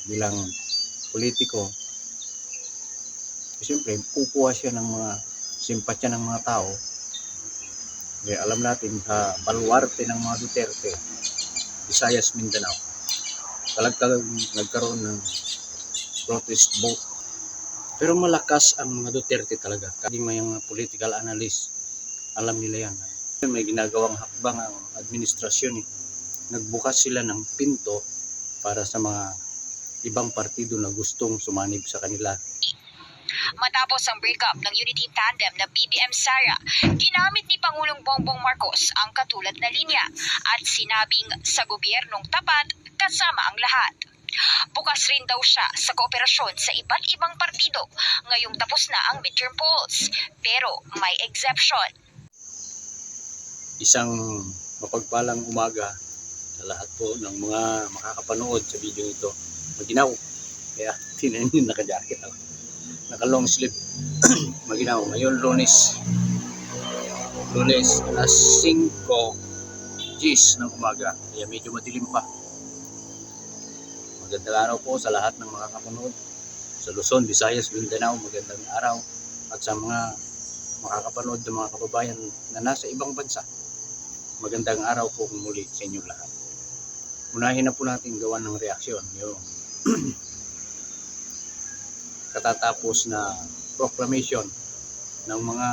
bilang politiko, siyempre kukuha siya ng mga simpatya ng mga tao. Alam natin sa baluarte ng mga Duterte, Visayas, Mindanao, talagang nagkaroon ng protest vote. Pero malakas ang mga Duterte talaga. Kasi may mga political analyst, alam nila yan. May ginagawang hakbang ang administrasyon. Nagbukas sila ng pinto para sa mga ibang partido na gustong sumanib sa kanila. Matapos ang breakup ng unity tandem na BBM-Sara, ginamit ni Pangulong Bongbong Marcos ang katulad na linya at sinabing sa gobyernong tapat kasama ang lahat. Bukas rin daw siya sa kooperasyon sa iba't ibang partido ngayong tapos na ang midterm polls. Pero may exception. Isang mapagpalang umaga sa lahat po ng mga makakapanood sa video ito. Maginaw. Kaya tinan yung naka-jacket ako. Naka-long sleeve. Maginaw. Ngayon Lunes alas 5 G's ng umaga. Kaya medyo madilim pa. Magandang araw po sa lahat ng makakapanood sa Luzon, Visayas, Mindanao. Magandang araw at sa mga makakapanood ng mga kababayan na nasa ibang bansa. Magandang araw po muli sa inyong lahat. Unahin na po natin gawan ng reaksyon yung katatapos na proclamation ng mga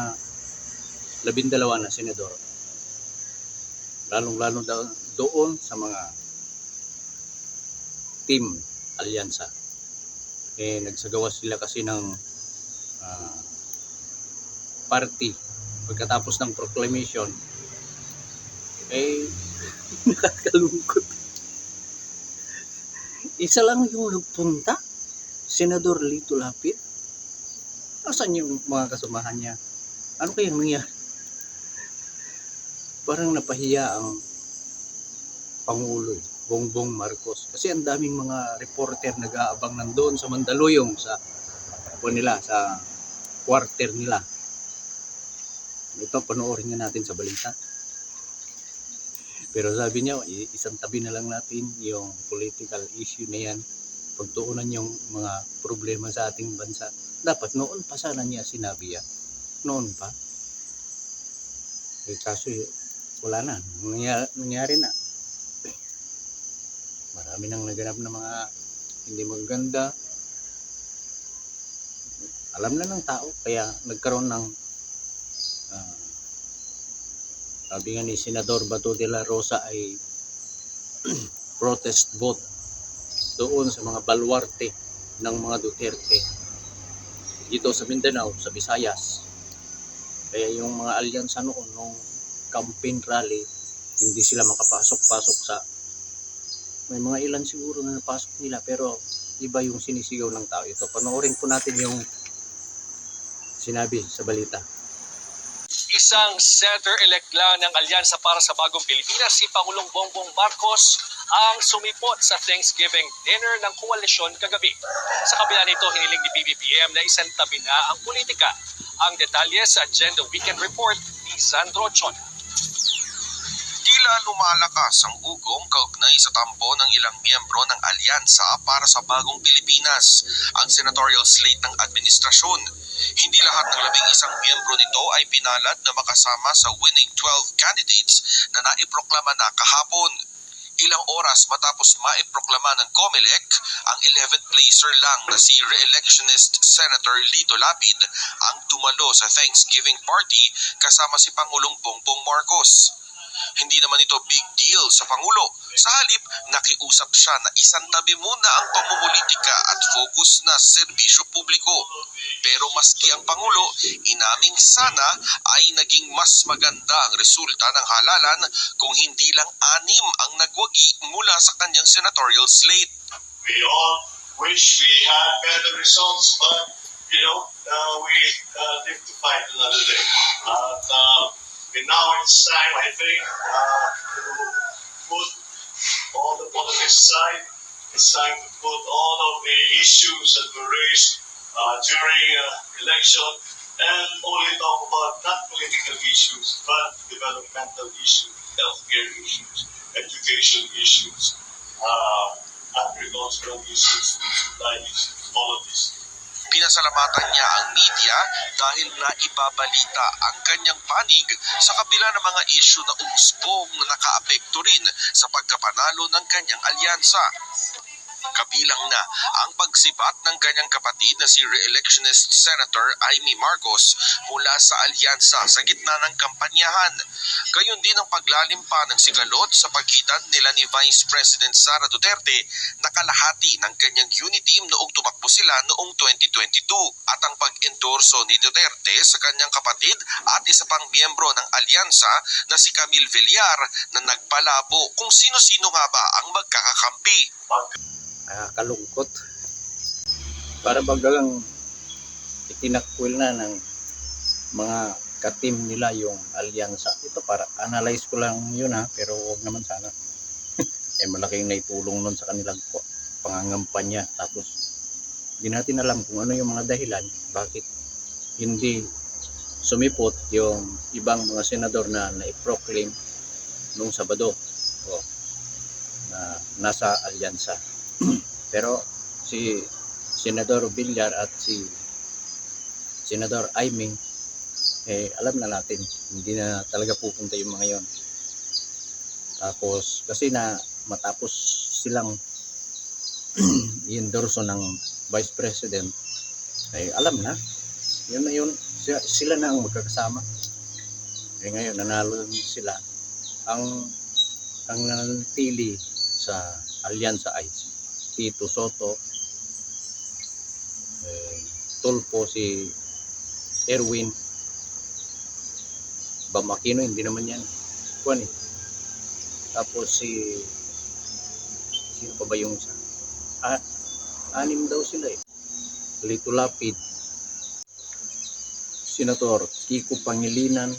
12 na senador, lalong-lalo doon sa mga team alyansa. Nagsagawa sila kasi ng party pagkatapos ng proclamation. Nakakalungkot. Isa lang yung nagpunta, Senador Lito Lapid. Asan yung mga kasamahan niya? Ano kayang nangyari? Parang napahiya ang Pangulo, Bongbong Marcos. Kasi ang daming mga reporter nag-aabang nandoon sa Mandaluyong sa sa quarter nila. Ito, panoorin nga natin sa balita. Pero sabi niya, isang tabi na lang natin yung political issue na yan. Pagtuunan yung mga problema sa ating bansa. Dapat noon pa sana niya sinabi yan. Noon pa. Kaso wala na. Nangyari na. Marami nang naganap na mga hindi maganda. Alam na ng tao. Kaya nagkaroon ng sabi nga ni Senador Bato de la Rosa ay protest vote doon sa mga baluarte ng mga Duterte dito sa Mindanao, sa Visayas. Kaya yung mga alyansa noon nung campaign rally, hindi sila makapasok-pasok sa may mga ilan siguro na napasok nila, pero iba yung sinisigaw ng tao. Ito, panoorin po natin yung sinabi sa balita. Isang senator-elect lang ng Alyansa para sa Bagong Pilipinas, si Pangulong Bongbong Marcos, ang sumipot sa Thanksgiving dinner ng koalisyon kagabi. Sa kabila nito, hiniling ni BBM na isantabi na ang politika. Ang detalye sa Agenda Weekend Report ni Sandro Chona. Tila lumalakas ang ugong kaugnay sa tampo ng ilang miyembro ng Alyansa para sa Bagong Pilipinas, ang senatorial slate ng administrasyon. Hindi lahat ng 11 miyembro nito ay pinalad na makasama sa winning 12 candidates na naiproklama na kahapon. Ilang oras matapos maiproklama ng COMELEC, ang 11th placer lang na si re-electionist Senator Lito Lapid ang tumalo sa Thanksgiving party kasama si Pangulong Bongbong Marcos. Hindi naman ito big deal sa Pangulo. Sa halip, nakiusap siya na isantabi muna ang pamumulitika at focus na serbisyo publiko. Pero maski ang Pangulo, inaming sana ay naging mas maganda ang resulta ng halalan kung hindi lang 6 ang nagwagi mula sa kanyang senatorial slate. We all wish we had better results, but we live to fight another day. And now it's time, I think, to put all the politics aside. It's time to put all of the issues that were raised during election and only talk about not political issues, but developmental issues, healthcare issues, education issues, agricultural issues, food supply issues, all of this. Pinasalamatan niya ang media dahil naibabalita ang kanyang panig sa kabila ng mga isyu na umusbong na nakaapekto rin sa pagkapanalo ng kanyang alyansa. Kabilang na ang pagsibat ng kanyang kapatid na si re-electionist Senator Amy Marcos mula sa alyansa sa gitna ng kampanyahan. Gayon din ang paglalim pa ng sigalot sa pagitan nila ni Vice President Sara Duterte na kalahati ng kanyang unity team noong tumakbo sila noong 2022 at ang pag-endorso ni Duterte sa kanyang kapatid at isa pang miyembro ng alyansa na si Camille Villar na nagpalabo kung sino-sino nga ba ang magkakakampi. Kalungkot. Para bagang itinakwil na ng mga katim nila yung alyansa. Ito para analyze ko lang yun pero wag naman sana. Malaking naitulong nun sa kanilang pangangampanya. Tapos hindi natin alam kung ano yung mga dahilan bakit hindi sumipot yung ibang mga senador na na-proclaim nung Sabado na nasa alyansa. Pero si Senador Villar at si Senador Amy, alam na natin, hindi na talaga pupunta yung mga yon. Tapos, kasi na matapos silang i-endorso ng Vice President, alam na, yun na yun, sila na ang magkakasama. Ngayon, nanalo sila. Ang nanatili sa alyansa ay Tito Soto, Tulfo, si Erwin, Bam Aquino, hindi naman yan. Tapos sino pa ba yung isa? Anim daw sila Lito Lapid, Senator Kiko Pangilinan,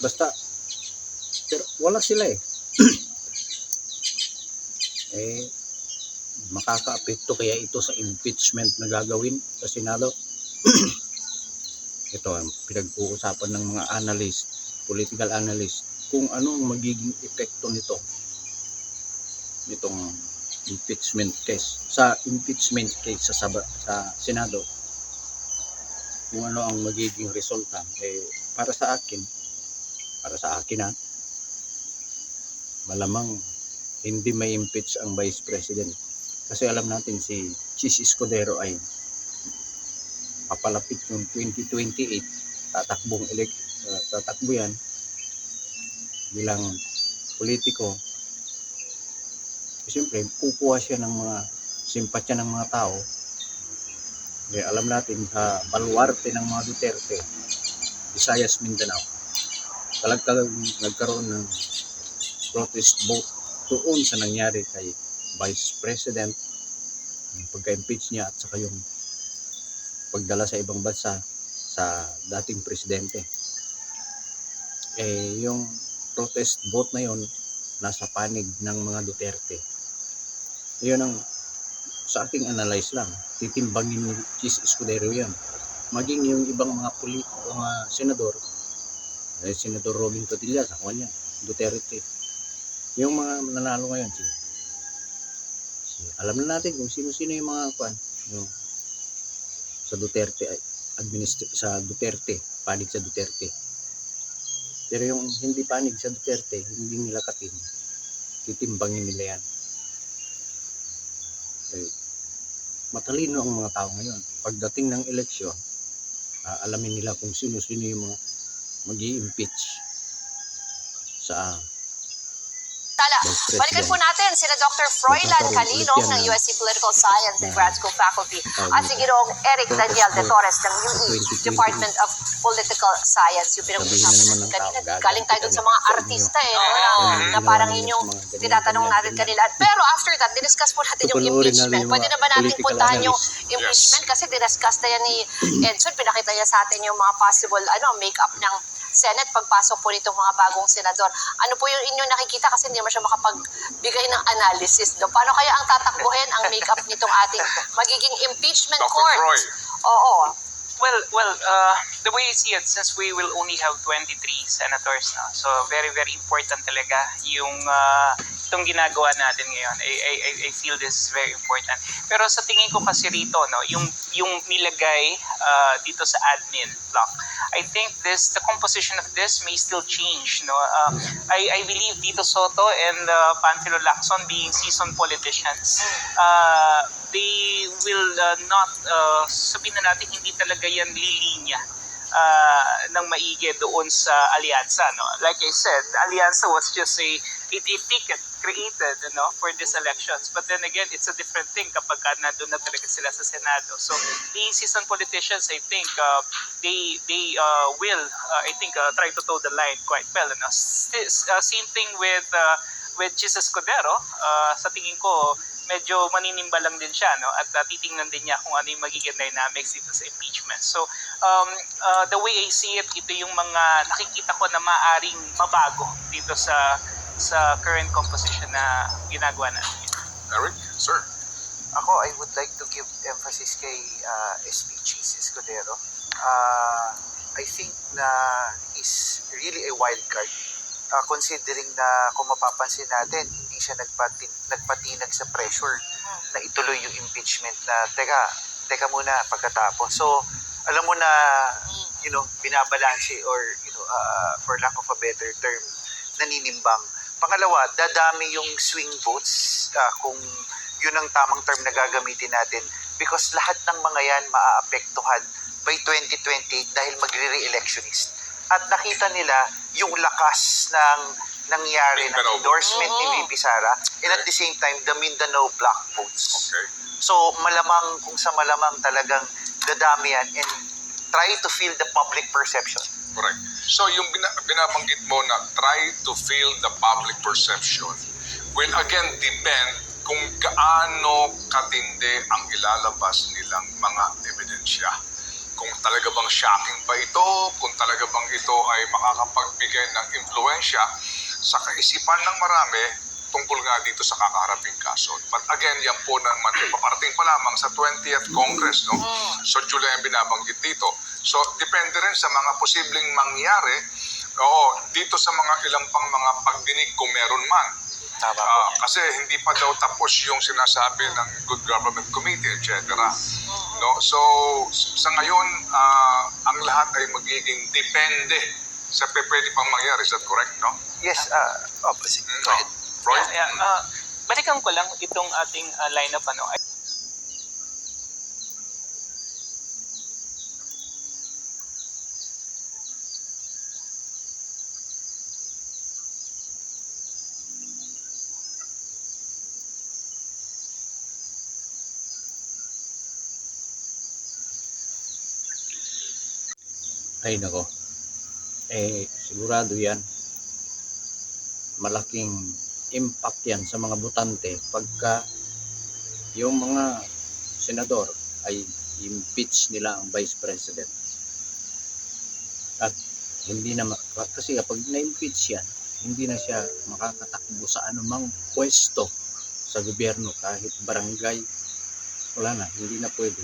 basta, pero wala sila makakaapekto kaya ito sa impeachment na gagawin sa Senado. Ito ang pinag-uusapan ng mga analyst, political analyst, kung ano ang magiging epekto nitong impeachment case. Sa impeachment case sa Senado, kung ano ang magiging resulta. Para sa akin malamang hindi may impeach ang Vice President. Kasi alam natin si Chis Escudero ay papalapit yung 2028, tatakbo yan bilang politiko. Siyempre, kukuha siya ng mga simpatya ng mga tao. Alam natin sa baluarte ng mga Duterte, Visayas, Mindanao, talagang nagkaroon ng protest vote doon sa nangyari kay Vice President, yung pagka-impeach niya at saka yung pagdala sa ibang bansa sa dating presidente. Yung protest vote na yon nasa panig ng mga Duterte. Yun ang sa aking analyze lang. Titimbangin ni Chis Escudero yan. Maging yung ibang mga politiko, mga senador, Senador Robin Padilla, sa kanya, Duterte. Yung mga nanalo ngayon, alam na natin kung sino-sino yung mga yung sa Duterte, sa Duterte, panig sa Duterte. Pero yung hindi panig sa Duterte, hindi nila titimbangin nila yan. Matalino ang mga tao ngayon. Pagdating ng eleksyon, alamin nila kung sino-sino yung mga mag-i-impeach sa Tala, balikan po natin sina Dr. Froilan Calinong ng USC Political Science and Grad School Faculty at si Ginoong Eric Daniel de Torres ng UE Department of Political Science. Yung pinag-usapan natin kanina, galing tayo dun sa mga artista na parang yun yung tinatanong natin kanila. Pero after that, diniscuss po natin yung impeachment. Pwede na ba natin puntahan yung impeachment? Kasi diniscuss na yan ni Edson, pinakita niya sa atin yung mga possible make-up ng Senate pagpasok po nitong mga bagong senador. Ano po yung inyong nakikita kasi hindi naman siya makapagbigay ng analysis. Paano kaya ang tatakbuhin ang make-up nitong ating magiging impeachment Dr. court? Froy. Oo. Well, the way I see it, since we will only have 23 senators now, so very, very important talaga yung ito itong ginagawa natin ngayon. I feel this is very important. Pero sa tingin ko kasi rito, no, yung nilagay dito sa admin block, I think the composition of this may still change. No, I believe Tito Soto and Panfilo Lacson, being seasoned politicians, they will not, sabihin na natin, hindi talaga yan lilinya ng maigi doon sa alyansa. No? Like I said, the alyansa was just a ticket created, for these elections. But then again, it's a different thing kapag nandun na talaga sila sa Senado. So, being seasoned politicians, I think they will, try to toe the line quite well. Same thing with Jesus Escudero. Sa tingin ko, medyo maninimba lang din siya, no? At titingnan din niya kung ano yung magiging dynamics dito sa impeachment. So, the way I see it, ito yung mga nakikita ko na maaring mabago dito sa current composition na ginagawa natin. Eric, sir. Ako, I would like to give emphasis kay SP Cheese Escudero. I think na is really a wild card. Considering na kung mapapansin natin, hindi siya nagpatinag sa pressure na ituloy yung impeachment na teka muna pagkatapos. So, alam mo na, binabalanse or, for lack of a better term, naninimbang. Pangalawa, dadami yung swing votes kung yun ang tamang term na gagamitin natin because lahat ng mga yan maaapektuhan by 2028 dahil magre-re-electionist. At nakita nila yung lakas ng nangyari ng endorsement ni VP Sara and at the same time, the Mindanao block votes. Okay. So, malamang, kung sa malamang talagang dadami yan and try to feel the public perception. Correct. So yung binabanggit mo na try to feel the public perception will again depend kung gaano katindi ang ilalabas nilang mga ebidensya. Kung talaga bang shocking ba ito, kung talaga bang ito ay makakapagbigay ng impluensya sa kaisipan ng marami tungkol nga dito sa kakaharaping kaso. But again, yan po naman ipaparating pa lamang sa 20th Congress, no? So July ang binabanggit dito. So depende rin sa mga posibleng mangyari dito sa mga ilang pang mga pagdinig kung meron man. Kasi hindi pa daw tapos yung sinasabi ng Good Government Committee, etc. No? So sa ngayon, ang lahat ay magiging depende sa pwede pang mangyari. Is that correct, no? Yes, opposite. Go ahead. Roy? Balikan ko lang itong ating lineup. Ay nako, sigurado yan, malaking impact yan sa mga botante pagka yung mga senador ay impeach nila ang vice president. At hindi na, kasi kapag na-impeach yan, hindi na siya makakatakbo sa anumang pwesto sa gobyerno, kahit barangay, wala na, hindi na pwede.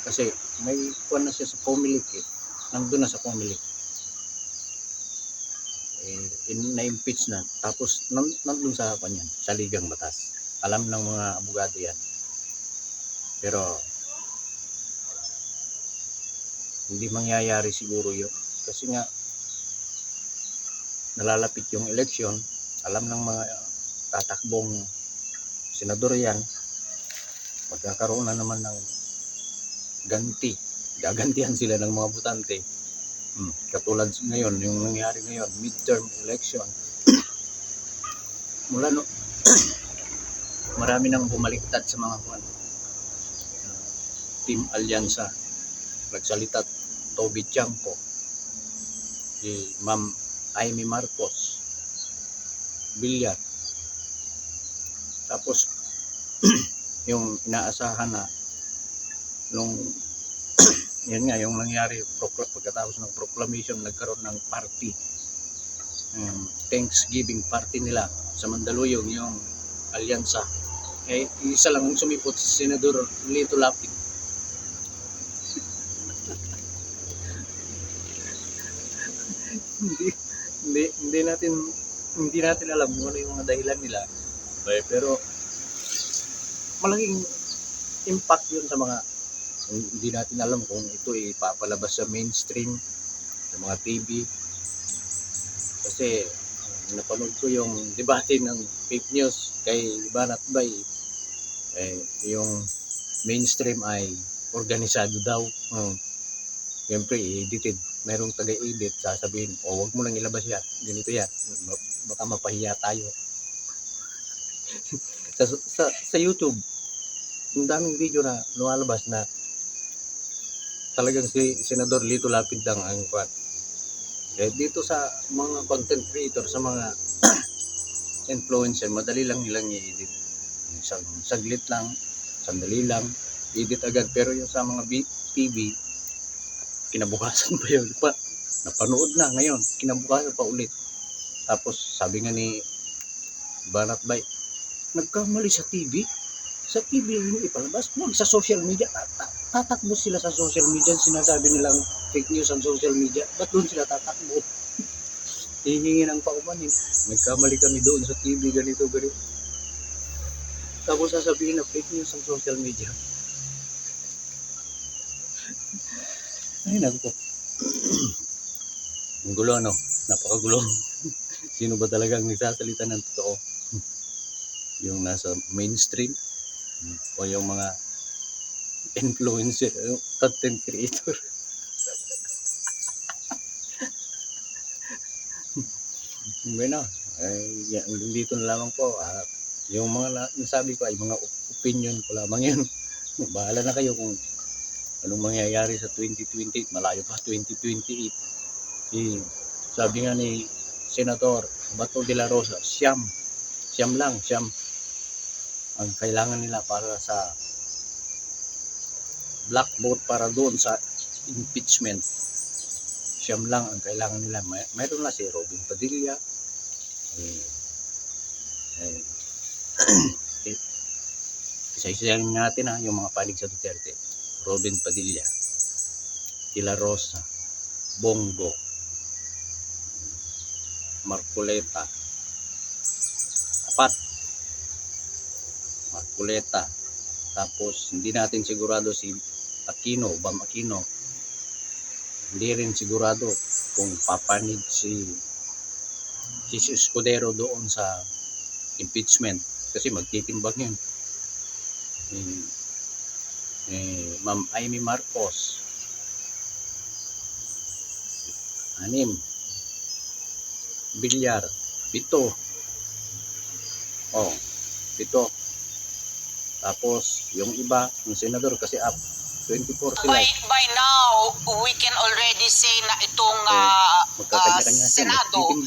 Kasi may kuwan na siya sa Comelec nandun na sa Comelec. Na-impeach na. Tapos nandun sa kanyan, sa ligang batas. Alam ng mga abogado yan. Pero hindi mangyayari siguro yun. Kasi nga nalalapit yung eleksyon. Alam ng mga tatakbong senador yan. Magkakaroon na naman ng ganti. Gagantihan sila ng mga botante. Katulad ngayon, yung nangyari ngayon, midterm election. Mula marami nang bumaliktad sa mga Team Alyansa. Nagsalita Toby Tiangco, si Ma'am Amy Marcos, Villar. Tapos, yung inaasahan na nung yan nga, yung nangyari pagkatapos ng proclamation, nagkaroon ng party. Thanksgiving party nila sa Mandaluyong, yung alyansa. Isa lang ang sumipot, si Senador Lito Lapid. hindi natin alam kung ano yung mga dahilan nila Okay, pero malaking impact yun sa mga hindi natin alam kung ito ipapalabas sa mainstream, sa mga TV. Kasi napanood ko yung debate ng fake news kay Banat Bay. Yung mainstream ay organisado daw. Siyempre, edited. Merong taga-edit, sasabihin, wag mo lang ilabas yan. Ganito yan. Baka mapahiya tayo. sa YouTube, ang daming video na lumalabas na talagang si Senador Lito Lapid lang ang kwan. Dito sa mga content creator, sa mga influencer, madali lang nilang i-edit. Saglit lang, sandali lang, edit agad. Pero yung sa mga TV, kinabukasan pa yun. Napanood na ngayon, kinabukasan pa ulit. Tapos sabi nga ni Banat Bay, nagkamali sa TV. Sa TV yung ipalabas, huwag sa social media. Tatakbo sila sa social media. Sinasabi nilang fake news ang social media. Ba't doon sila tatakbo? Hihingi ng paumanin. Nagkamali kami doon sa TV, ganito. Tapos sasabihin na fake news ang social media. Ay, nako. Ang gulo, ano? Napakagulo. Sino ba talagang nagsasalita ng totoo? Yung nasa mainstream o yung mga influencer, content creator. Bueno, dito na lamang po. Yung mga nasabi ko ay mga opinion ko lamang yun. Bahala na kayo kung anong mangyayari sa 2028. Malayo pa 2028. Sabi nga ni Senator Bato de la Rosa, siyam ang kailangan nila para sa black vote para doon sa impeachment. Siyam lang ang kailangan nila. Mayroon na si Robin Padilla. Isa-isahin natin yung mga panig sa Duterte. Robin Padilla, De La Rosa, Bongo, Marcoleta, Marcoleta. Tapos hindi natin sigurado si Aquino, Bam Aquino. Hindi rin sigurado kung papanig si Escudero doon sa impeachment kasi magtitimbang yun. Ma'am Amy Marcos, 6. Villar, 7. 7. Tapos yung iba, yung senador kasi up 24 sila. By now, we can already say na itong Senado,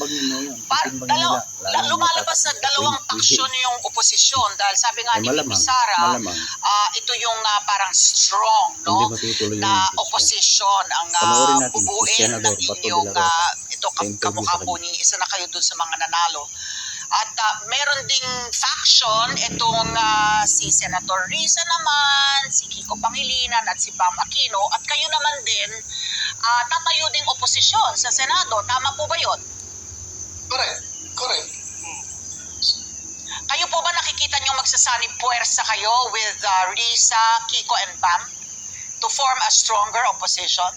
lumalabas na dalawang aksyon yung oposisyon dahil sabi nga ni Bibi Sara, ito yung parang strong na opposition ang bubuin ng inyong ito kamukha po ni isa na kayo dun sa mga nanalo. At meron ding faction, itong si Senator Risa naman, si Kiko Pangilinan at si Bam Aquino. At kayo naman din, tatayo ding oposisyon sa Senado. Tama po ba yun? Correct. Kayo po ba nakikita nyo magsasanib puwersa kayo with Risa, Kiko, and Bam to form a stronger opposition?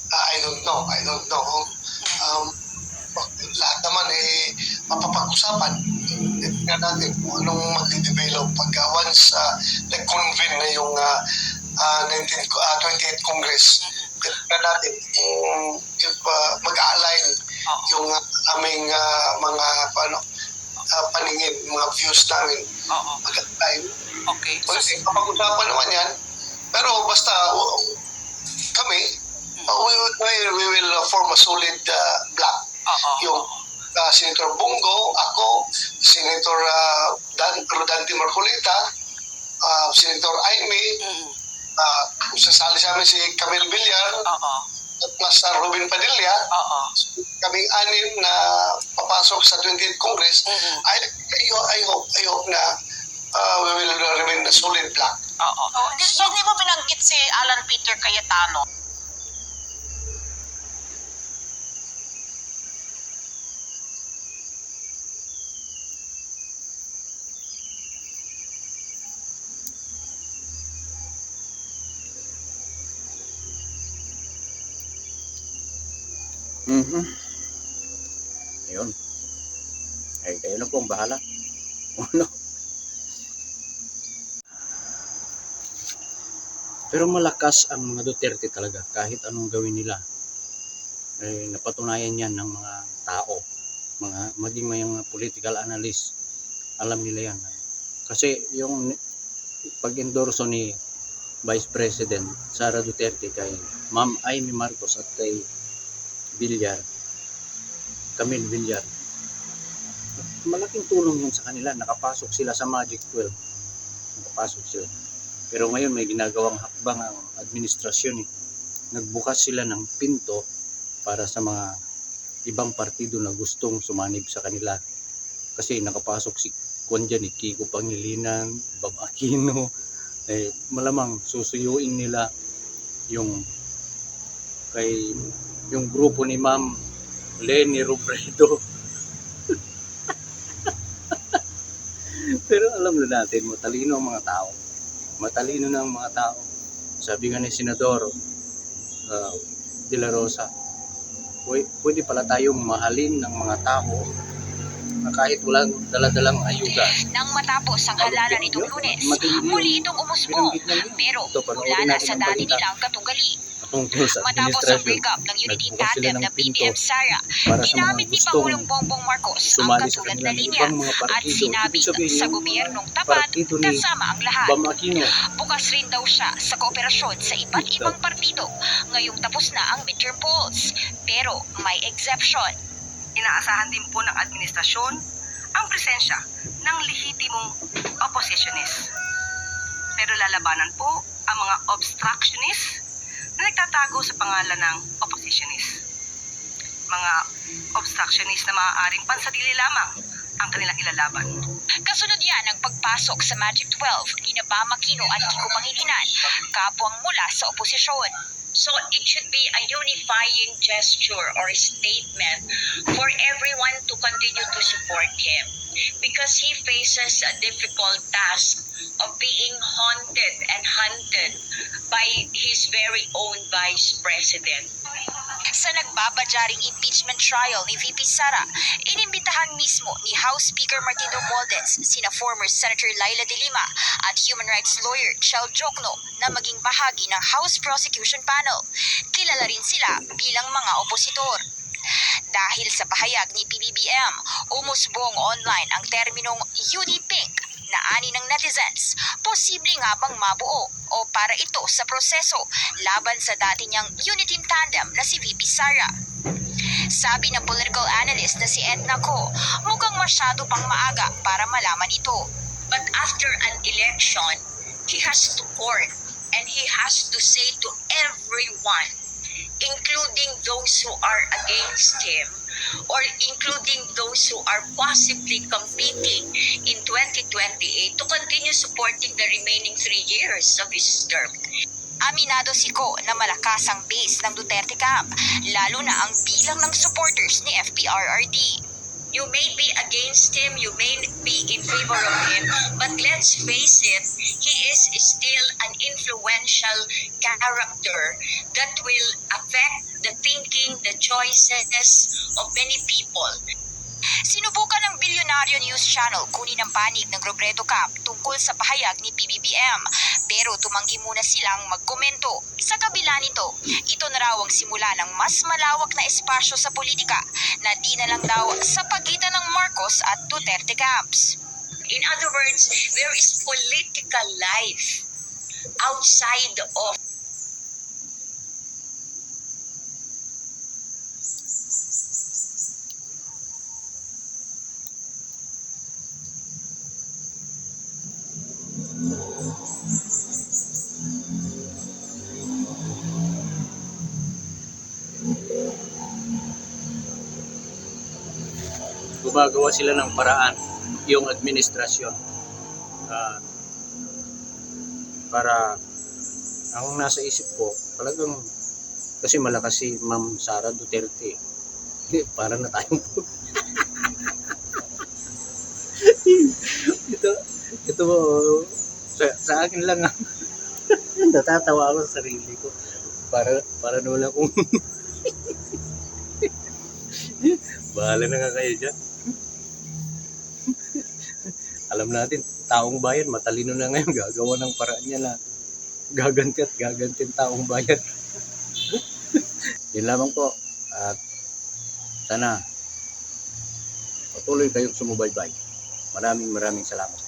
I don't know. Lahat naman mapapag-usapan. Tingnan natin kung anong mag-develop pagka once nag-convene na yung 28th Congress. Tingnan natin if mag-align yung aming mga paningin, mga views namin. Mag-align. Okay. Kasi kapag-usapan naman yan. Pero basta kami, we will form a solid block. Yung Senator Bongo, ako, Senator Rodante Marcoleta, Senator Aimee, sasali sa amin si Camille Villar, at plus Robin Padilla, kaming 6 na papasok sa 20th Congress. I hope na we will remain a solid block. Hindi mo binanggit si Alan Peter Cayetano. Ayun. Ay, kayo na po ang bahala. Ano? Pero malakas ang mga Duterte talaga kahit anong gawin nila. Eh, napatunayan yan ng mga tao, maging may mga political analyst. Alam nila yan. Kasi yung pag-endorso ni Vice President Sara Duterte kay Ma'am Amy Marcos at kay Camille Villar, malaking tulong yun sa kanila. Nakapasok sila sa Magic 12. Nakapasok sila. Pero ngayon may ginagawang hakbang ang administrasyon. Nagbukas sila ng pinto para sa mga ibang partido na gustong sumanib sa kanila. Kasi nakapasok si Juan dyan, Kiko Pangilinan, Bam Aquino. Malamang susuyuin nila yung grupo ni Ma'am Leni Robredo. Pero alam na natin, matalino ang mga tao. Matalino na ang mga tao. Sabi nga ni Senador De La Rosa, pwede pala tayong mahalin ng mga tao na kahit walang daladalang ayuda. Nang matapos ang halalan nitong Lunes, muli itong umusbong, pero mula na sa dati nilang katugali. Matapos ang breakup ng unity tandem na BBM Sara, ginamit ni Pangulong Bongbong Marcos ang katulad na linya at sinabing sa gobyernong tapat kasama ang lahat. Bukas rin daw siya sa kooperasyon sa iba't ibang partido ngayong tapos na ang midterm polls. Pero may exception. Inaasahan din po ng administrasyon ang presensya ng lehitimong oppositionist. Pero lalabanan po ang mga obstructionist na nagtatago sa pangalan ng oppositionist. Mga obstructionist na maaaring pansarili lamang ang kanilang ilalaban. Kasunod yan ang pagpasok sa Magic 12 ni Bam Aquino at Kiko Pangilinan, kapwang mula sa oposisyon. So it should be a unifying gesture or statement for everyone to continue to support him because he faces a difficult task of being haunted and hunted by his very own Vice President. Sa nagbabadyaring impeachment trial ni VP Sara, inimbitahan mismo ni House Speaker Martin Romualdez sina former Senator Laila de Lima at human rights lawyer Chel Jokno na maging bahagi ng House Prosecution Panel. Kilala rin sila bilang mga opositor. Dahil sa pahayag ni PBBM, umusbong online ang terminong UD-Pink na ani ng netizens, posible nga bang mabuo o para ito sa proseso laban sa dati niyang unity tandem na si VP Sara. Sabi ng political analyst na si Edna Co, mukhang masyado pang maaga para malaman ito. But after an election, he has to court and he has to say to everyone, including those who are against him or including those who are possibly competing in 2028 to continue supporting the remaining 3 years of his term. Aminado si Ko na malakas ang base ng Duterte camp, lalo na ang bilang ng supporters ni FPRRD. You may be against him, you may be in favor of him, but let's face it, he is still an influential character that will affect the thinking, the choices of many people. Sinubukan ng Bilyonaryo News Channel kunin ang panig ng Robredo Camp tungkol sa pahayag ni PBBM, pero tumanggi muna silang magkomento. Sa kabila nito, ito na raw ang simula ng mas malawak na espasyo sa politika na di na lang daw sa pagitan ng Marcos at Duterte camps. In other words, there is political life outside of gumagawa sila ng paraan yung administrasyon para ang nasa isip ko talagang kasi malakas si Ma'am Sara Duterte para na tayong ito sa akin lang natatawa ako sa sarili ko para wala kong Bahala na nga kayo dyan. Alam natin, taong bayan, matalino na ngayon, gagawa ng paraan niya na gaganti at gaganti ang taong bayan. Yun lamang po. At sana patuloy kayong sumubaybay. Maraming salamat.